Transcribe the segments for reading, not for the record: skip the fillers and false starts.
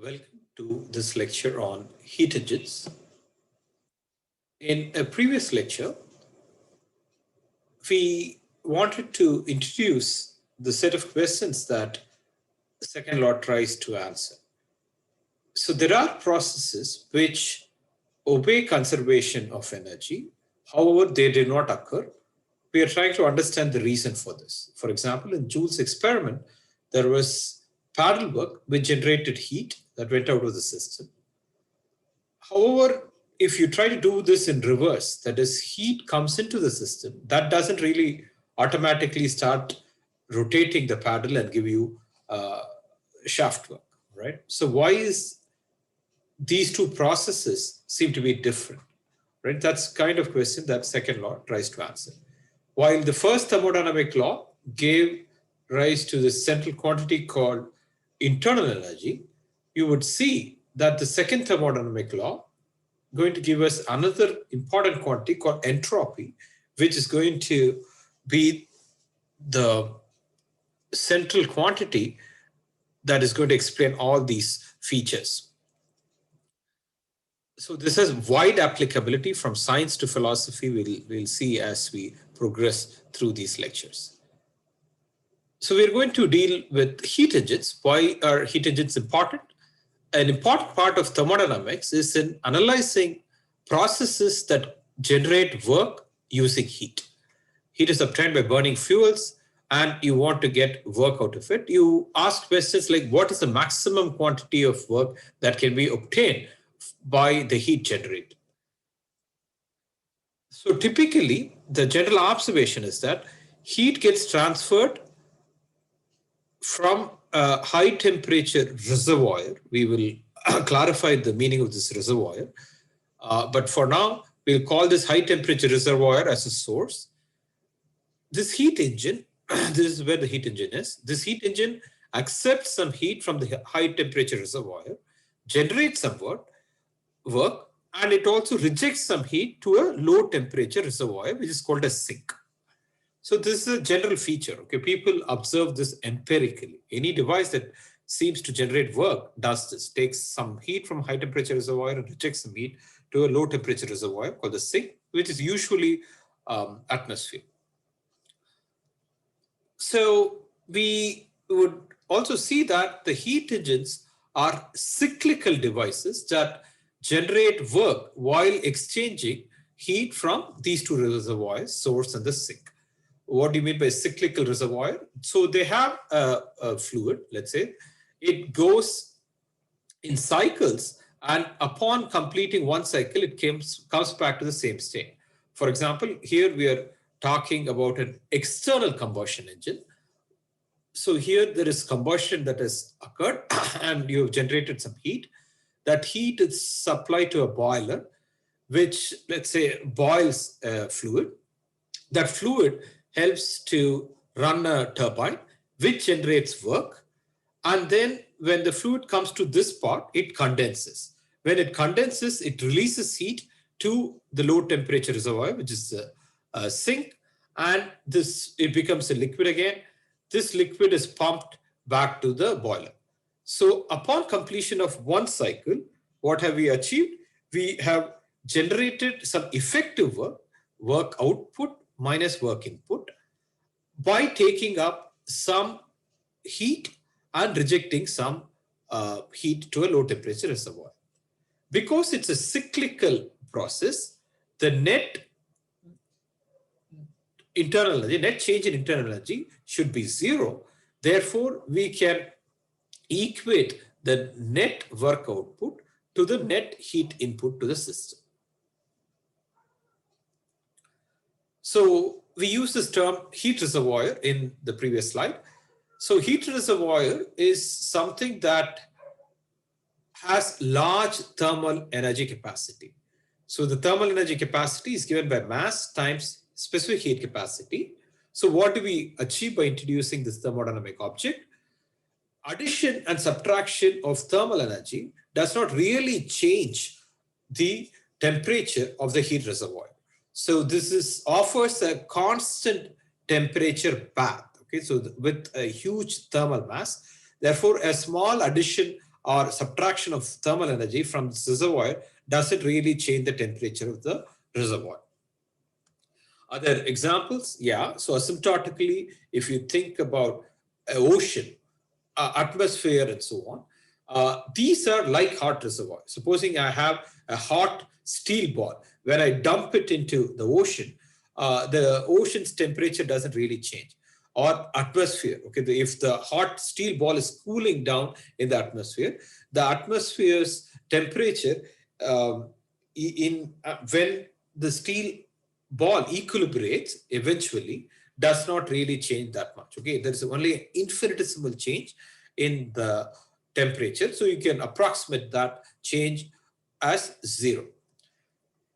Welcome to this lecture on heat engines. In a previous lecture, we wanted to introduce the set of questions that the second law tries to answer. So there are processes which obey conservation of energy. However, they did not occur. We are trying to understand the reason for this. For example, in Joule's experiment, there was paddle work which generated heat that went out of the system. However, if you try to do this in reverse, that is, heat comes into the system, that doesn't really automatically start rotating the paddle and give you shaft work, right? So why is these two processes seem to be different, right? That's kind of question that second law tries to answer. While the first thermodynamic law gave rise to this central quantity called internal energy, you would see that the second thermodynamic law going to give us another important quantity called entropy, which is going to be the central quantity that is going to explain all these features. So this has wide applicability from science to philosophy. We'll see as we progress through these lectures. So we're going to deal with heat engines. Why are heat engines important? An important part of thermodynamics is in analyzing processes that generate work using heat. Heat is obtained by burning fuels, and you want to get work out of it. You ask questions like, what is the maximum quantity of work that can be obtained by the heat generated? So typically, the general observation is that heat gets transferred from a high temperature reservoir. We will clarify the meaning of this reservoir. But for now, we'll call this high temperature reservoir as a source. This heat engine, this is where the heat engine is. This heat engine accepts some heat from the high temperature reservoir, generates some work, and it also rejects some heat to a low temperature reservoir, which is called a sink. So this is a general feature. Okay, people observe this empirically. Any device that seems to generate work does this, takes some heat from high temperature reservoir and rejects some heat to a low temperature reservoir called the sink, which is usually atmosphere. So we would also see that the heat engines are cyclical devices that generate work while exchanging heat from these two reservoirs, source and the sink. What do you mean by cyclical reservoir? So they have a fluid, let's say, it goes in cycles, and upon completing one cycle, it comes back to the same state. For example, here we are talking about an external combustion engine. So here there is combustion that has occurred and you have generated some heat. That heat is supplied to a boiler, which, let's say, boils fluid. That fluid helps to run a turbine, which generates work. And then when the fluid comes to this part, it condenses. When it condenses, it releases heat to the low temperature reservoir, which is a sink. And it becomes a liquid again. This liquid is pumped back to the boiler. So upon completion of one cycle, what have we achieved? We have generated some effective work output minus work input, by taking up some heat and rejecting some heat to a low temperature reservoir. Because it's a cyclical process, the net change in internal energy should be zero. Therefore, we can equate the net work output to the net heat input to the system. So we use this term heat reservoir in the previous slide. So heat reservoir is something that has large thermal energy capacity. So the thermal energy capacity is given by mass times specific heat capacity. So what do we achieve by introducing this thermodynamic object? Addition and subtraction of thermal energy does not really change the temperature of the heat reservoir. So this offers a constant temperature path. Okay, so with a huge thermal mass, therefore a small addition or subtraction of thermal energy from this reservoir doesn't really change the temperature of the reservoir. Other examples, yeah. So asymptotically, if you think about an ocean, atmosphere, and so on, these are like hot reservoirs. Supposing I have a hot steel ball, when I dump it into the ocean's temperature doesn't really change. Or atmosphere, okay, if the hot steel ball is cooling down in the atmosphere's temperature when the steel ball equilibrates eventually does not really change that much. Okay, there is only an infinitesimal change in the temperature, so you can approximate that change as zero.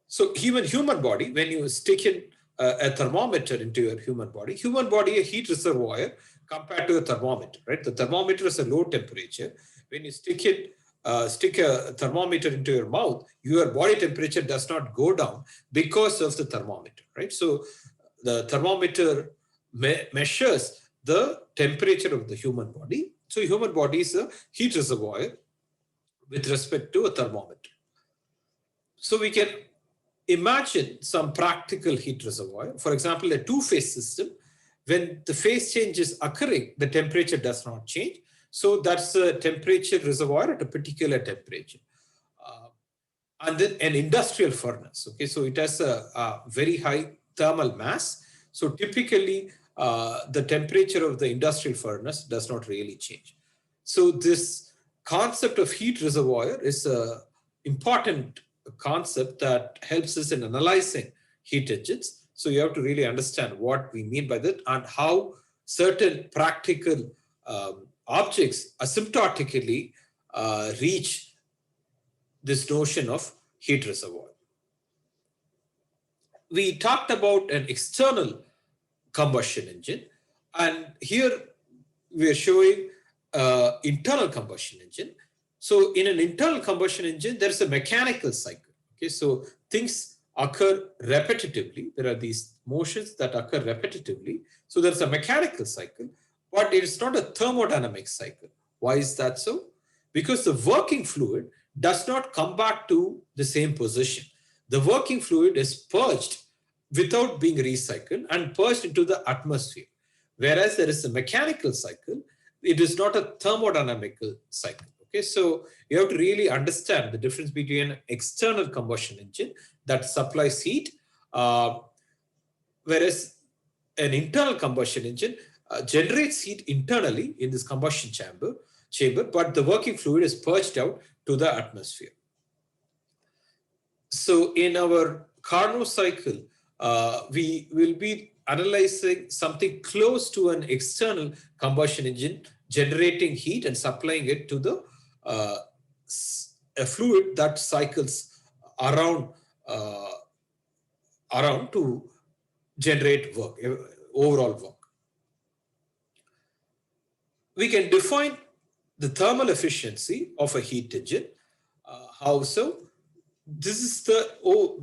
So human body, when you stick in a thermometer into your human body, a heat reservoir compared to a thermometer, right? The thermometer is a low temperature. When you stick a thermometer into your mouth, your body temperature does not go down because of the thermometer, right? So the thermometer measures the temperature of the human body. So human body is a heat reservoir with respect to a thermometer. So we can imagine some practical heat reservoir. For example, a two-phase system. When the phase change is occurring, the temperature does not change. So that's a temperature reservoir at a particular temperature. And then an industrial furnace. Okay, so it has a very high thermal mass. So typically, the temperature of the industrial furnace does not really change. So this concept of heat reservoir is an important concept that helps us in analyzing heat engines. So you have to really understand what we mean by that and how certain practical objects asymptotically reach this notion of heat reservoir. We talked about an external combustion engine, and here we are showing internal combustion engine. So in an internal combustion engine, there's a mechanical cycle. Okay, so things occur repetitively. There are these motions that occur repetitively. So there's a mechanical cycle, but it's not a thermodynamic cycle. Why is that so? Because the working fluid does not come back to the same position. The working fluid is purged without being recycled and purged into the atmosphere. Whereas there is a mechanical cycle, it is not a thermodynamical cycle. Okay, so you have to really understand the difference between an external combustion engine that supplies heat, whereas an internal combustion engine generates heat internally in this combustion chamber, but the working fluid is purged out to the atmosphere. So in our Carnot cycle, we will be analyzing something close to an external combustion engine generating heat and supplying it to the a fluid that cycles around to generate work, overall work. We can define the thermal efficiency of a heat engine. How so? This is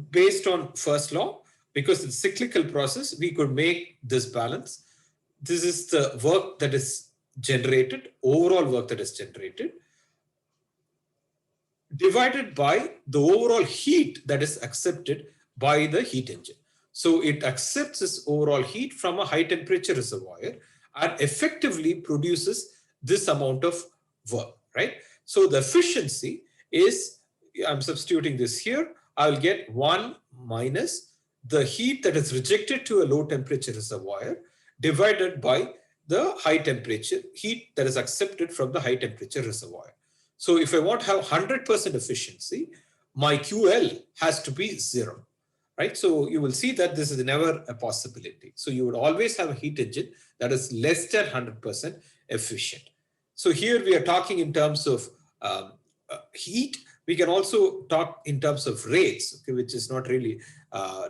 based on first law. Because it's a cyclical process, we could make this balance. This is the work that is generated, overall work that is generated, divided by the overall heat that is accepted by the heat engine. So it accepts this overall heat from a high temperature reservoir and effectively produces this amount of work, right? So the efficiency is, I'm substituting this here, I'll get 1 minus the heat that is rejected to a low temperature reservoir divided by the high temperature heat that is accepted from the high temperature reservoir. So if I want to have 100% efficiency, my QL has to be 0, right? So you will see that this is never a possibility. So you would always have a heat engine that is less than 100% efficient. So here we are talking in terms of heat. We can also talk in terms of rates, okay, which is not really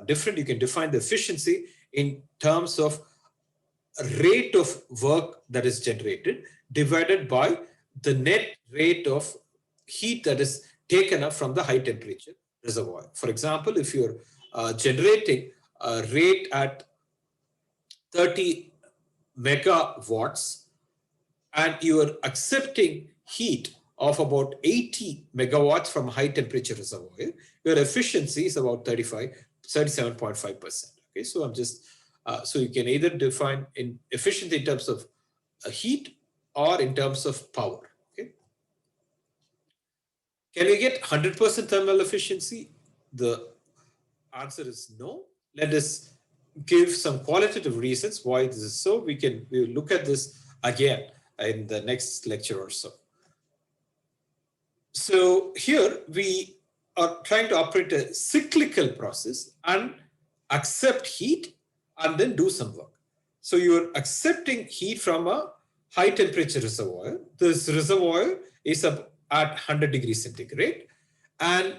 different. You can define the efficiency in terms of rate of work that is generated divided by the net rate of heat that is taken up from the high temperature reservoir. For example, if you're generating a rate at 30 megawatts and you are accepting heat of about 80 megawatts from high temperature reservoir, your efficiency is about 37.5%. Okay, so I'm just, so you can either define in efficiency in terms of heat or in terms of power. Okay. Can we get 100% thermal efficiency? The answer is no. Let us give some qualitative reasons why this is so. We will look at this again in the next lecture or so. So here we are trying to operate a cyclical process and accept heat and then do some work. So you're accepting heat from a high temperature reservoir. This reservoir is up at 100 degrees centigrade and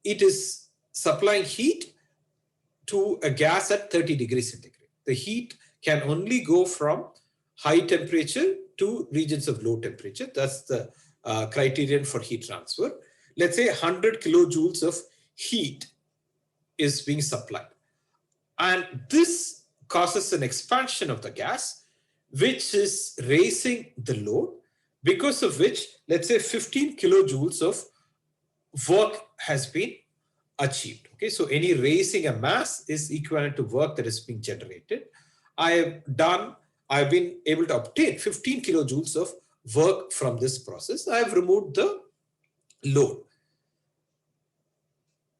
it is supplying heat to a gas at 30 degrees centigrade. The heat can only go from high temperature to regions of low temperature. That's the criterion for heat transfer. Let's say 100 kilojoules of heat is being supplied. And this causes an expansion of the gas, which is raising the load, because of which, let's say 15 kilojoules of work has been achieved. Okay, so any raising a mass is equivalent to work that is being generated. I've been able to obtain 15 kilojoules of work from this process. I've removed the load.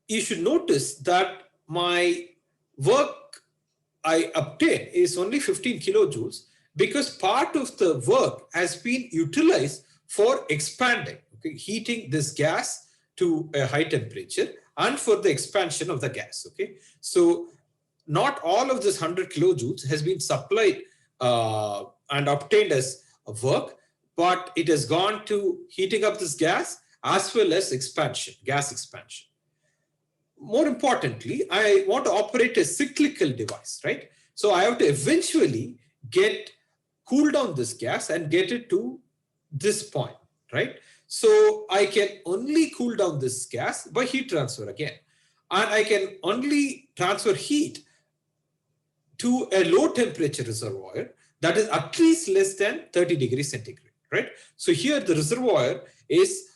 You should notice that my work I obtain is only 15 kilojoules because part of the work has been utilized for expanding, okay, heating this gas to a high temperature and for the expansion of the gas. Okay, so not all of this 100 kilojoules has been supplied and obtained as work, but it has gone to heating up this gas as well as expansion, gas expansion. More importantly, I want to operate a cyclical device, right? So I have to eventually cool down this gas and get it to this point, right? So I can only cool down this gas by heat transfer again. And I can only transfer heat to a low temperature reservoir that is at least less than 30 degrees centigrade, right? So here the reservoir is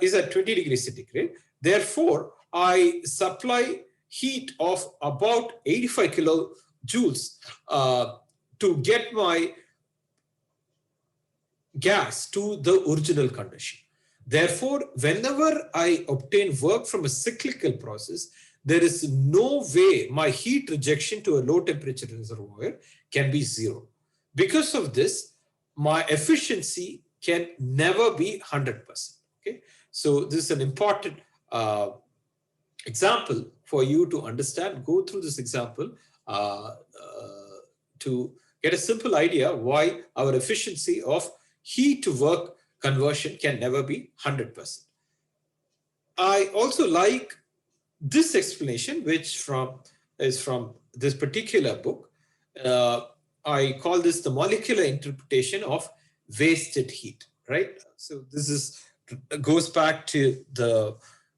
is at 20 degrees centigrade. Therefore, I supply heat of about 85 kilojoules to get my gas to the original condition. Therefore, whenever I obtain work from a cyclical process, there is no way my heat rejection to a low temperature reservoir can be zero. Because of this, my efficiency can never be 100%. Okay, so this is an important example for you to understand. Go through this example to get a simple idea why our efficiency of heat to work conversion can never be 100%. I also like this explanation, which is from this particular book. I call this the molecular interpretation of wasted heat, right? So this goes back to the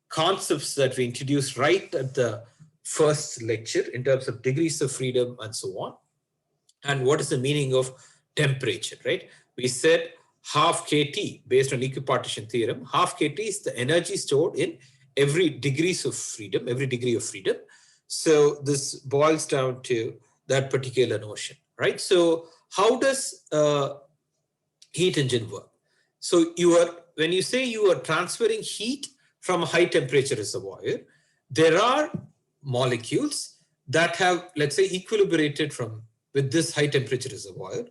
concepts that we introduced right at the first lecture in terms of degrees of freedom and so on. And what is the meaning of temperature, right? We said half kT based on equipartition theorem. Half kT is the energy stored in every degree of freedom. So this boils down to that particular notion, right? So how does heat engine work? So when you say you are transferring heat from a high temperature reservoir, there are molecules that have, let's say, equilibrated with this high temperature reservoir.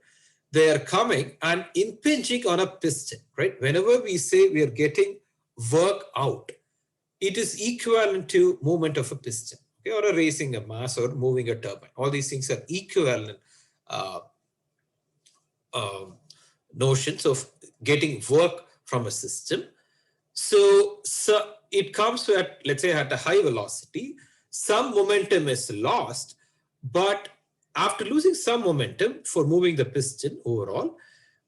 They are coming and impinging on a piston, right? Whenever we say we are getting work out, it is equivalent to movement of a piston, okay, or a raising a mass or moving a turbine. All these things are equivalent notions of getting work from a system. So it comes at, let's say, at a high velocity, some momentum is lost, but after losing some momentum for moving the piston overall,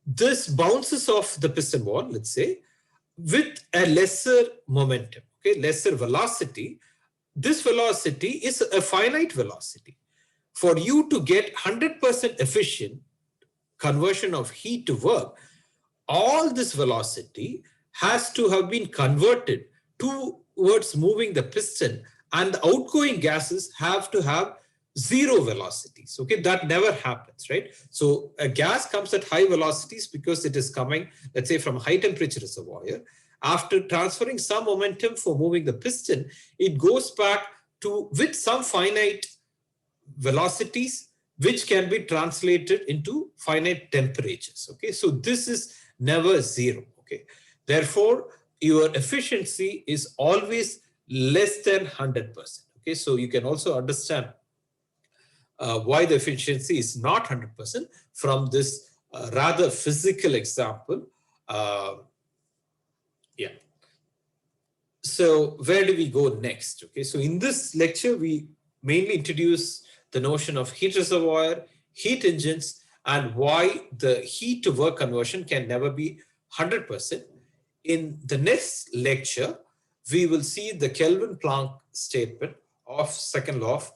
this bounces off the piston ball, let's say, with a lesser momentum, okay, lesser velocity. This velocity is a finite velocity. For you to get 100% efficient conversion of heat to work, all this velocity has to have been converted towards moving the piston, and the outgoing gases have to have zero velocities. Okay, that never happens, right? So a gas comes at high velocities because it is coming, let's say, from a high temperature reservoir. After transferring some momentum for moving the piston, it goes back to with some finite velocities which can be translated into finite temperatures. Okay, so this is never zero. Okay, therefore your efficiency is always less than 100%. Okay, so you can also understand why the efficiency is not 100% from this rather physical example. Yeah. So where do we go next? Okay, so in this lecture, we mainly introduce the notion of heat reservoir, heat engines, and why the heat to work conversion can never be 100%. In the next lecture, we will see the Kelvin-Planck statement of second law of